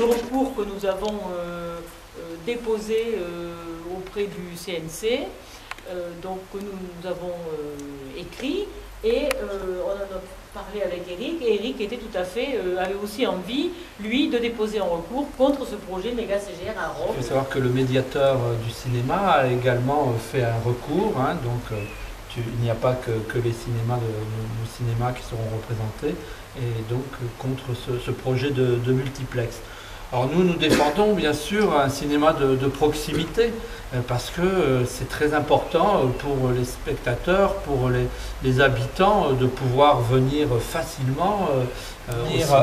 le recours que nous avons déposé auprès du CNC, donc que nous avons écrit, et on en a parlé avec Eric, et Eric était tout à fait, avait aussi envie, lui, de déposer un recours contre ce projet méga CGR à Rome. Il faut savoir que le médiateur du cinéma a également fait un recours, hein, donc il n'y a pas que les cinémas de cinéma qui seront représentés, et donc contre ce projet de multiplex. Alors nous défendons bien sûr un cinéma de proximité, parce que c'est très important pour les spectateurs, pour les habitants, de pouvoir venir facilement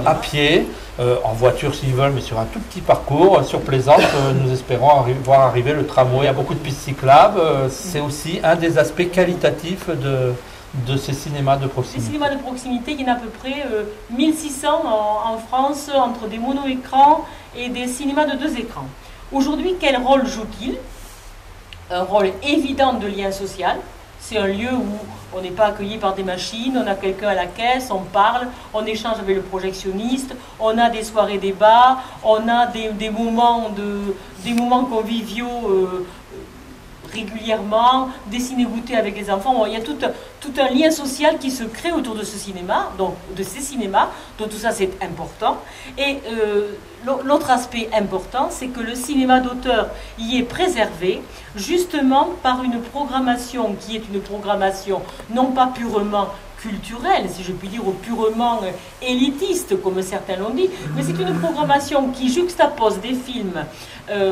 à pied, en voiture s'ils veulent, mais sur un tout petit parcours. Sur Plaisance, nous espérons voir arriver le tramway. Il y a beaucoup de pistes cyclables. C'est aussi un des aspects qualitatifs de ces cinémas de proximité. Les cinémas de proximité, il y en a à peu près 1600 en France, entre des mono-écrans et des cinémas de 2 écrans. Aujourd'hui, quel rôle joue-t-il? Un rôle évident de lien social. C'est un lieu où on n'est pas accueilli par des machines, on a quelqu'un à la caisse, on parle, on échange avec le projectionniste, on a des soirées débats, on a des moments conviviaux régulièrement, des ciné-goûter avec les enfants. Il y a tout un lien social qui se crée autour de ce cinéma, donc de ces cinémas, donc tout ça c'est important. Et l'autre aspect important, c'est que le cinéma d'auteur y est préservé, justement par une programmation qui est une programmation non pas purement culturelle, si je puis dire, ou purement élitiste, comme certains l'ont dit, mais c'est une programmation qui juxtapose des films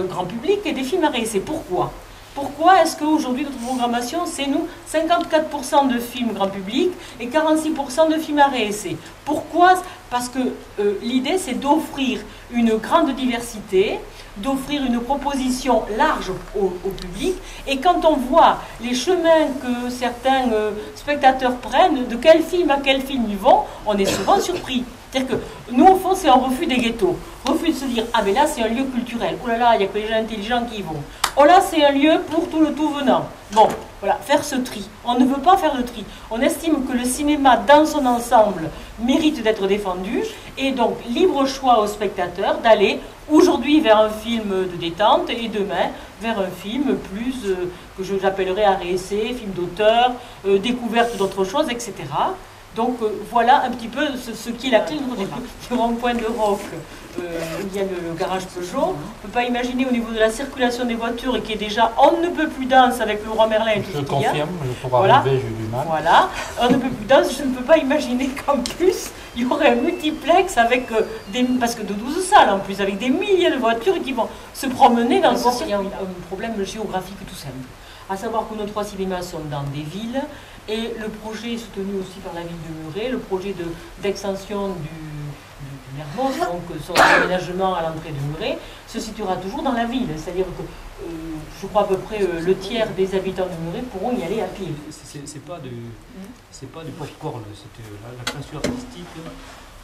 grand public et des films à réessayer. Pourquoi ? Pourquoi est-ce qu'aujourd'hui, notre programmation, c'est nous, 54% de films grand public et 46% de films à réessai? Pourquoi? Parce que l'idée, c'est d'offrir une grande diversité, d'offrir une proposition large au public. Et quand on voit les chemins que certains spectateurs prennent, de quel film à quel film ils vont, on est souvent surpris. C'est-à-dire que nous, au fond, c'est un refus des ghettos. Refus de se dire, ah mais là, c'est un lieu culturel. Oh là là, il n'y a que les gens intelligents qui y vont. Oh là, c'est un lieu pour tout le tout venant. Bon, voilà, faire ce tri. On ne veut pas faire le tri. On estime que le cinéma, dans son ensemble, mérite d'être défendu. Et donc, libre choix aux spectateurs d'aller aujourd'hui vers un film de détente et demain vers un film plus, que j'appellerais à réessai, film d'auteur, découverte d'autres choses, etc. Donc voilà un petit peu ce qui est la clé de notre débat. Sur un point de Roc, où il y a le garage Peugeot, on ne peut pas imaginer au niveau de la circulation des voitures, et qui est déjà on ne peut plus dense avec le Roi Merlin et tout ce qu'il y a. Je confirme, pour arriver, j'ai du mal. Voilà, on ne peut plus dense, je ne peux pas imaginer qu'en plus, il y aurait un multiplex avec parce que de 12 salles en plus, avec des milliers de voitures qui vont se promener dans ce circuit. Il y a un problème géographique tout simple. À savoir que nos 3 cinémas sont dans des villes, et le projet est soutenu aussi par la ville de Muret, le projet d'extension du Mermoz, donc son aménagement à l'entrée de Muret, se situera toujours dans la ville. C'est-à-dire que je crois à peu près le tiers des habitants de Muret pourront y aller à pied. C'est pas du pop-corn, c'est la création artistique.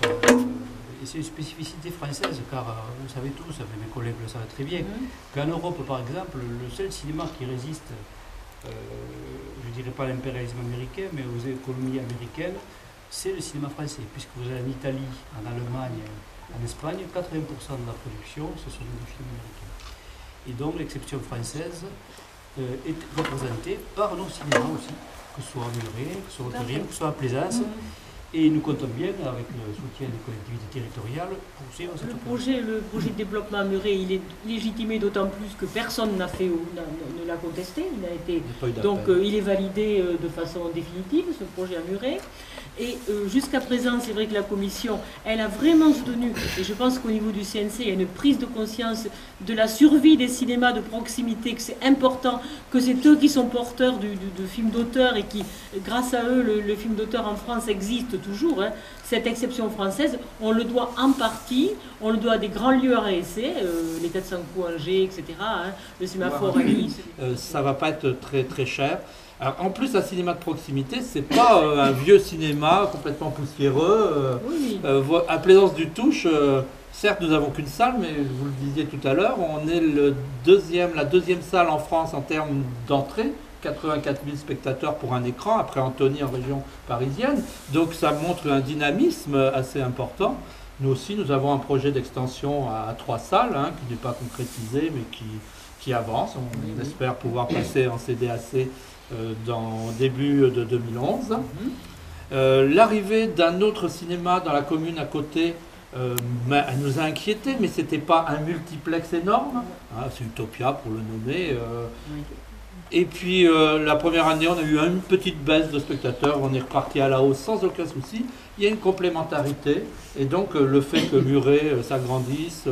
Et c'est une spécificité française, car vous savez tous, mes collègues le savent très bien, qu'en Europe, par exemple, le seul cinéma qui résiste, je ne dirais pas à l'impérialisme américain, mais aux économies américaines, c'est le cinéma français, puisque vous avez en Italie, en Allemagne, en Espagne, 80% de la production, ce sont des films américains. Et donc l'exception française est représentée par nos cinémas aussi, que ce soit à Muret, que ce soit au Terrier, que ce soit à Plaisance. Et nous comptons bien, avec le soutien des collectivités territoriales, poursuivre cette projet. Le projet de développement à Muret, il est légitimé d'autant plus que personne ne l'a contesté. Donc il est validé de façon définitive, ce projet à Muret. Et jusqu'à présent, c'est vrai que la Commission, elle a vraiment soutenu, et je pense qu'au niveau du CNC, il y a une prise de conscience de la survie des cinémas de proximité, que c'est important, que c'est eux qui sont porteurs de films d'auteur, et qui, grâce à eux, le film d'auteur en France existe toujours. Hein. Cette exception française, on le doit en partie, on le doit à des grands lieux à réessai, les 400 coups Angers, etc., hein, le sémaphore à Nice. Ça ne va pas être très très cher. Alors, en plus, un cinéma de proximité, c'est pas un vieux cinéma complètement poussiéreux. À Plaisance du Touche, certes, nous n'avons qu'une salle, mais vous le disiez tout à l'heure, on est la deuxième salle en France en termes d'entrée. 84 000 spectateurs pour un écran, après Antony en région parisienne. Donc ça montre un dynamisme assez important. nous aussi, nous avons un projet d'extension à 3 salles, hein, qui n'est pas concrétisé, mais qui avance. On espère pouvoir passer en CDAC dans début de 2011. L'arrivée d'un autre cinéma dans la commune à côté, elle nous a inquiétés, mais ce n'était pas un multiplex énorme, hein, c'est Utopia pour le nommer. Et puis la première année, on a eu une petite baisse de spectateurs, on est reparti à la hausse sans aucun souci. Il y a une complémentarité, et donc le fait que Muret s'agrandisse,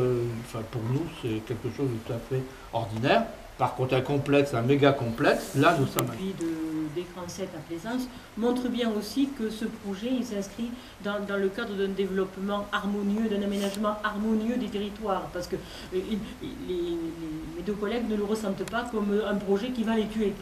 pour nous, c'est quelque chose de tout à fait ordinaire. Par contre, un complexe, un méga complexe, là nous sommes... Et puis d'écran 7 à Plaisance montre bien aussi que ce projet il s'inscrit dans le cadre d'un développement harmonieux, d'un aménagement harmonieux des territoires. Parce que mes deux collègues ne le ressentent pas comme un projet qui va les tuer.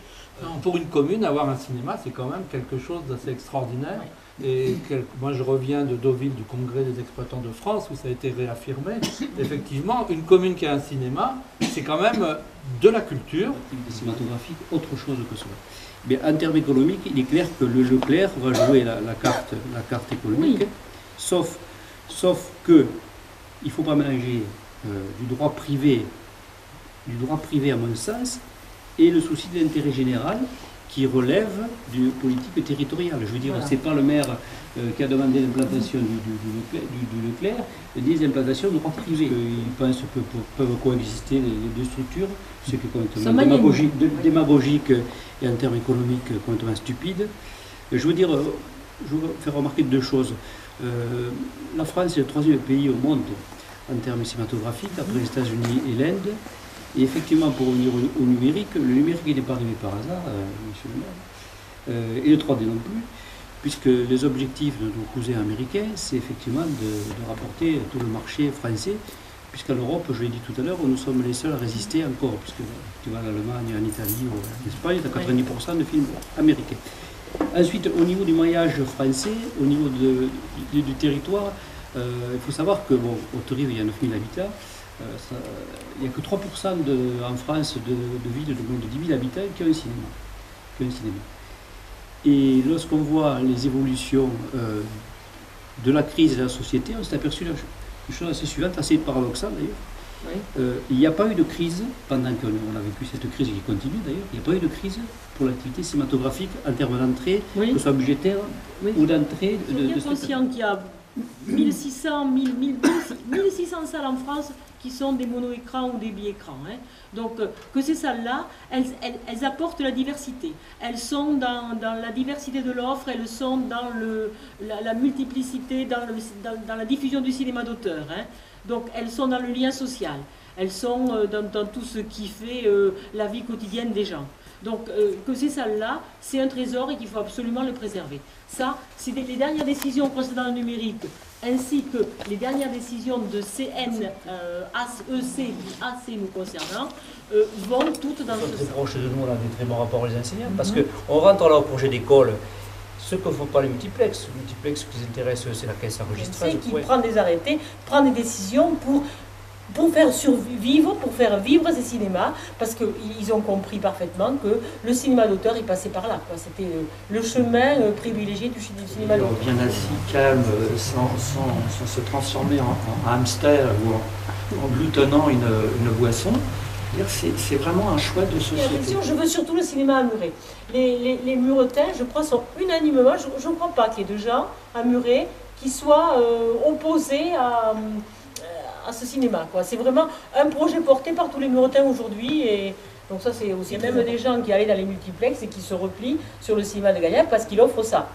Pour une commune, avoir un cinéma, c'est quand même quelque chose d'assez extraordinaire. Ouais. Et moi, je reviens de Deauville, du Congrès des exploitants de France, où ça a été réaffirmé. Effectivement, une commune qui a un cinéma, c'est quand même de la culture. L'activité cinématographique, autre chose que cela. Mais en termes économiques, il est clair que le Leclerc va jouer la carte économique, oui. sauf que il ne faut pas mélanger du droit privé à mon sens, et le souci de l'intérêt général qui relève du politique territoriale. Je veux dire, voilà. C'est pas le maire qui a demandé l'implantation du Leclerc, des implantations de droit privé. Ils pensent que peuvent coexister les deux structures, ce qui est complètement démagogique et en termes économiques complètement stupide. Je veux dire, je veux faire remarquer deux choses. La France est le 3e pays au monde en termes cinématographiques, après les États-Unis et l'Inde. Et effectivement, pour revenir au numérique, le numérique n'est pas arrivé par hasard, monsieur le maire, et le 3D non plus, puisque les objectifs de nos cousins américains, c'est effectivement de rapporter tout le marché français, puisqu'en Europe, je l'ai dit tout à l'heure, nous sommes les seuls à résister encore, puisque tu vas en Allemagne, en Italie ou en Espagne, tu as 90% de films américains. Ensuite, au niveau du maillage français, au niveau du territoire, il faut savoir que, bon, au Haute-Rive, il y a 9000 habitants. Il n'y a que 3% en France de villes de moins de 10 000 habitants qui ont un cinéma. Et lorsqu'on voit les évolutions de la crise de la société, on s'est aperçu une chose assez suivante, assez paradoxale d'ailleurs. Oui. Il n'y a pas eu de crise, pendant qu'on a vécu cette crise qui continue d'ailleurs, il n'y a pas eu de crise pour l'activité cinématographique en termes d'entrée, que ce soit budgétaire ou d'entrée. Je suis bien conscient qu'il y a 1600 salles en France qui sont des mono-écrans ou des bi-écrans. Hein. Donc, que ces salles-là, elles apportent la diversité. Elles sont dans la diversité de l'offre, elles sont dans la multiplicité, dans la diffusion du cinéma d'auteur. Hein. Donc, elles sont dans le lien social. Elles sont dans tout ce qui fait la vie quotidienne des gens. Donc, que ces salles-là, c'est un trésor et qu'il faut absolument le préserver. Ça, c'est les dernières décisions concernant le numérique, ainsi que les dernières décisions de CNEC, AC nous concernant, vont toutes dans ce sens. Très proche de nous, on a des très bons rapports les enseignants, parce qu'on rentre là au projet d'école. Ce que ne font pas les multiplex. Le multiplex, ce qui les intéresse, c'est la caisse enregistrée. Qui prend des arrêtés, prend des décisions pour faire vivre ces cinémas, parce qu'ils ont compris parfaitement que le cinéma d'auteur est passé par là. C'était le chemin privilégié du cinéma d'auteur. Bien assis, calme, sans se transformer en hamster ou en glutonnant une boisson. C'est vraiment un choix de société. Je veux surtout le cinéma à Muret. Les Muretins, je crois, sont unanimement, je ne crois pas qu'il y ait de gens à Muret qui soient opposés à ce cinéma. C'est vraiment un projet porté par tous les Muretins aujourd'hui. Et donc ça, c'est aussi même des gens qui allaient dans les multiplex et qui se replient sur le cinéma de Gaillac parce qu'il offre ça.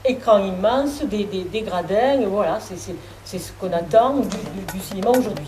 Écran immense, des gradins, voilà, c'est ce qu'on attend du cinéma aujourd'hui.